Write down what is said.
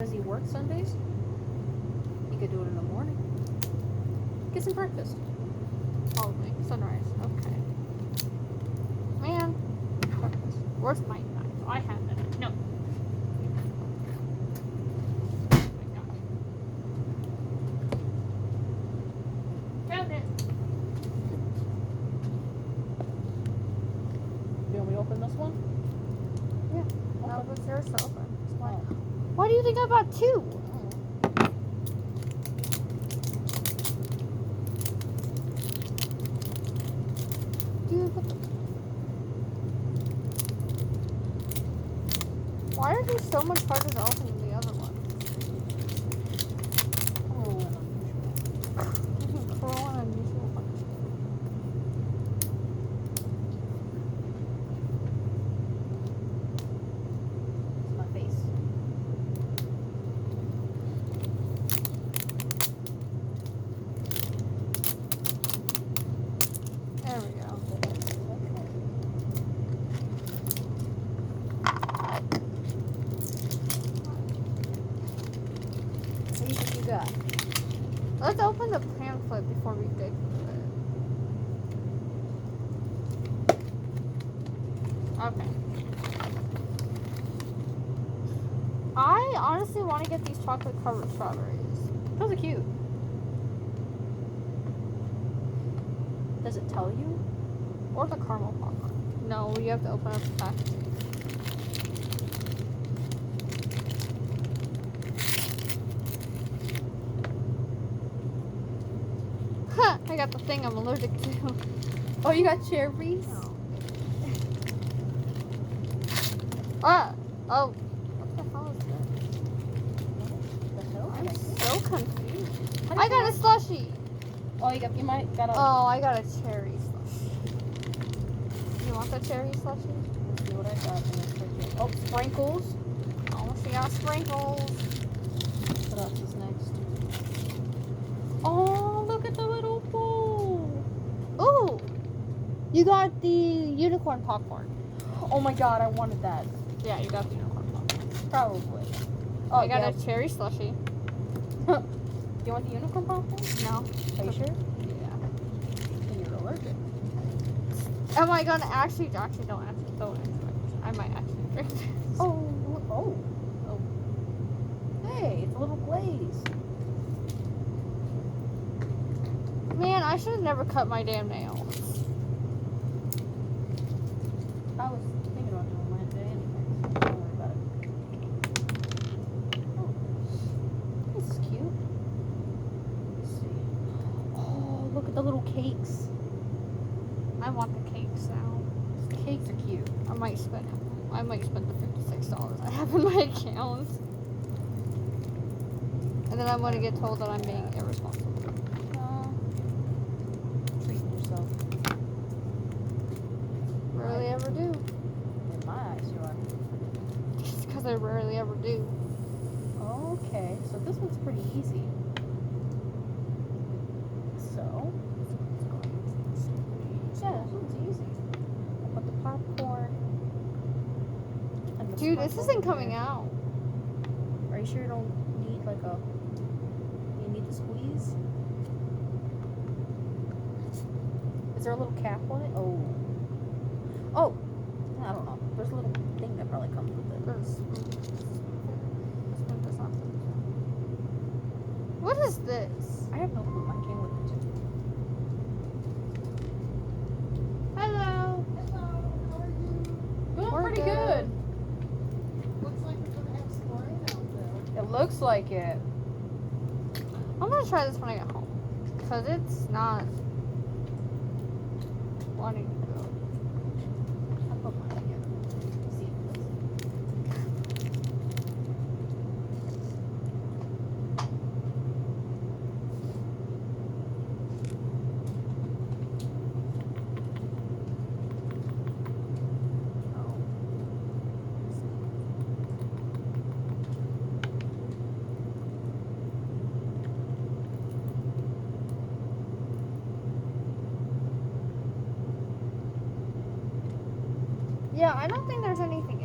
Does he work Sundays? You could do it in the morning. Get some breakfast. Probably. Sunrise. Okay. Man. Breakfast. Where's my knife? I have it. No. Oh my gosh. Found it. You want me to open this one? Yeah. Okay. That was yours to open. Oh. Why do you think I bought two? Dude, why are these so much harder to open than the other ones? Cruel and unusual punishment. It's my face. There we go. What do you think you got? Let's open the pamphlet before we dig through it. Okay. I honestly want to get these chocolate covered strawberries. Those are cute. Does it tell you? Or the caramel popcorn. No, you have to open up the packaging. Ha! I got the thing I'm allergic to. Oh, you got cherries? Ah! Oh. What the hell is this? The hell? I'm so confused. How do I you got a slushy! Oh, you might got a. Oh, I got a cherry slushy. You want the cherry slushy? Let's see what I got in this picture. Oh, sprinkles. Oh, she got sprinkles. What else is next? Oh, look at the little bowl. Ooh! You got the unicorn popcorn. Oh my god, I wanted that. Yeah, you got the unicorn popcorn. Probably. Oh, I got yeah. a cherry slushy. You want the unicorn popcorn? No. Are you sure? Yeah. Then you're allergic. Am I gonna actually don't answer it. I might actually drink this. Oh. Hey, it's a little glaze. Man, I should have never cut my damn nails. I was thinking about doing mine today anyway. Don't worry about it. Oh. This is cute. Let's see. Oh, look at the little cakes. I want the cakes now. The cakes are cute. I might spend the $56 I have in my account. And then I'm gonna get told that I'm being irresponsible. Treating yourself. Rarely ever do. In my eyes, you are. Just because I rarely ever do. Okay, so this one's pretty easy. So, yeah, this one's easy. I'll put the popcorn. And the Dude, this sprinkles isn't in coming there. out. Are you sure you don't need like a? You need the squeeze? Is there a little cap on it? Oh. Oh. I don't know. There's a little thing that probably comes with it. What is this? I have no clue. I came with it. Hello. Hello, how are you? Doing We're pretty good. Looks like we're gonna have scoring out there. It looks like it. I'm gonna try this when I get home. Because it's not wanting to go. I'll put mine here. See if it does. Yeah, I don't think there's anything